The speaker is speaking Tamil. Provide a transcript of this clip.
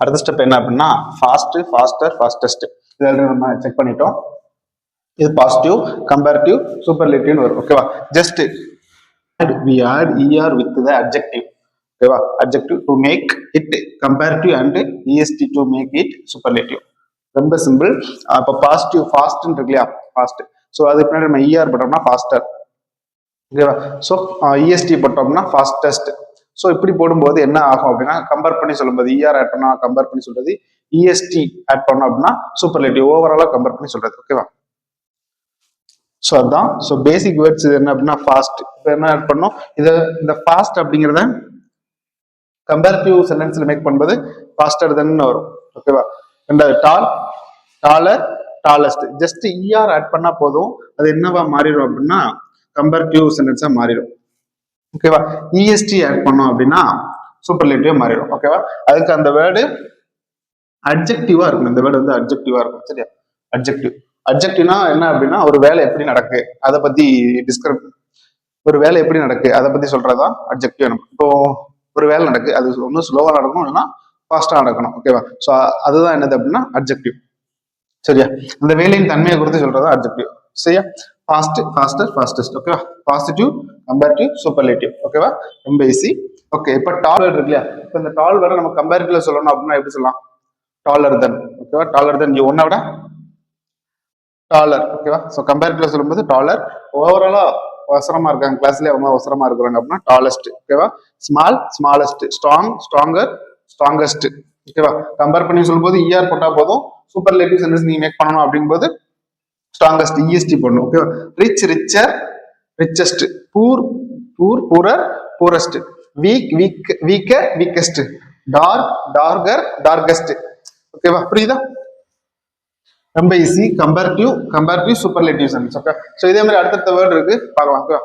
அடுத்த ஸ்டெப் என்ன அப்படின்னா ஃபாஸ்ட், ஃபாஸ்டர், ஃபாஸ்டஸ்ட். இதில் நம்ம செக் பண்ணிட்டோம். இது பாசிட்டிவ், கம்பேரிட்டிவ், சூப்பர்லேட்டிவ்னு வரும். ஓகேவா? Just we add er with the adjective. ஓகேவா? adjective to make it comparative and est to make it superlative. ரொம்ப சிம்பிள். அப்போ பாசிட்டிவ் ஃபாஸ்ட்னு இருக்கு இல்லையா? ஃபாஸ்ட். ஸோ அதுக்கு பின்னாடி நம்ம er போட்டோம்னா ஃபாஸ்டர். ஓகேவா? ஸோ இஎஸ்டி போட்டோம்னா ஃபாஸ்டஸ்ட். ஸோ இப்படி போடும்போது என்ன ஆகும் அப்படின்னா, கம்பேர் பண்ணி சொல்லும்போது இஆர் ஆட் பண்ணா கம்பேர் பண்ணி சொல்றது, இஎஸ்டி ஆட் பண்ணோம் அப்படின்னா சூப்பர்லேட்டிவ், ஓவராலா கம்பேர் பண்ணி சொல்றது. ஓகேவா? ஸோ அதுதான். ஸோ பேசிக் வேர்ட்ஸ் இது என்ன அப்படின்னா ஃபாஸ்ட். இப்போ என்ன ஆட் பண்ணோம், இதை இந்த ஃபாஸ்ட் அப்படிங்கிறத கம்பேரிட்டிவ் சென்டென்ஸ்ல மேக் பண்ணும்போது ஃபாஸ்டர் தென் வரும். ஓகேவா? ரெண்டாவது tall, taller, tallest. Just ER add பண்ணா போதும், அது என்னவா மாறிடும் அப்படின்னா கம்பேரிட்டிவ் சென்டென்ஸா மாறிடும். ஓகேவா? இஎஸ்டி ஆட் பண்ணோம் அப்படின்னா சூப்பர்லேட்டிவா மாறிடும். ஓகேவா? அதுக்கு அந்த வேர்டு அட்ஜெக்டிவா இருக்கும். இந்த வேர்டு வந்து அட்ஜெக்டிவா இருக்கும். சரியா? அட்ஜெக்டிவ். அட்ஜெக்டிவ்னா என்ன அப்படின்னா ஒரு வேலை எப்படி நடக்கு அதை பத்தி டிஸ்கிரைப், ஒரு வேலை எப்படி நடக்கு அதை பத்தி சொல்றதுதான் அட்ஜெக்டிவ். இப்போ ஒரு வேலை நடக்கு, அது ஒன்றும் ஸ்லோவா நடக்கணும் இல்லைன்னா ஃபாஸ்டா நடக்கணும். ஓகேவா? ஸோ அதுதான் என்னது அப்படின்னா அட்ஜெக்டிவ். சரியா? அந்த வேலையின் தன்மையை குறித்து சொல்றதா அட்ஜெக்டிவ். சரியா? Fast, faster, fastest. ஓகேவா? Positive, comparative, superlative. ஓகேவா? ரொம்ப ஈஸி. ஓகே, இப்போ டால் இருக்கு இல்லையா? இப்போ இந்த டால் வேர்டை நம்ம கம்பேரிட்டிவ்ல சொல்லணும் அப்படின்னா எப்படி சொல்லலாம்? டாலர் தென். ஓகேவா? டாலர் தென் யூ, ஒன்னை விட டாலர். ஓகேவா? ஸோ கம்பேரிட்டிவ்ல சொல்லும்போது டாலர். ஓவராலா அவசரமா இருக்காங்க கிளாஸ்லயே, அவங்க அவசரமா இருக்கிறாங்க அப்படின்னா டாலஸ்ட். ஓகேவா? Small, smallest. Strong, stronger, strongest. ஓகேவா? கம்பேர் பண்ணி சொல்லும்போது இஆர் போட்டா போதும். சூப்பர்லேட்டிவ் சென்டென்ஸ் நீங்க மேக் பண்ணணும் அப்படிங்கும்போது ஸ்ட்ராங்கஸ்ட், இஎஸ்டி பண்ணணும். ஓகேவா? Rich, richer, richest. Poor, poor, poorer, poorest. Weak, weak, weaker, weakest. Dark, darker, darkest. ஓகேவா? புரியுதா? ரொம்ப easy. Comparative, comparative, superlative sentence. Okay, so இதே மாதிரி அடுத்தடுத்த வேர்டு இருக்கு, பார்க்கலாம். ஓகே.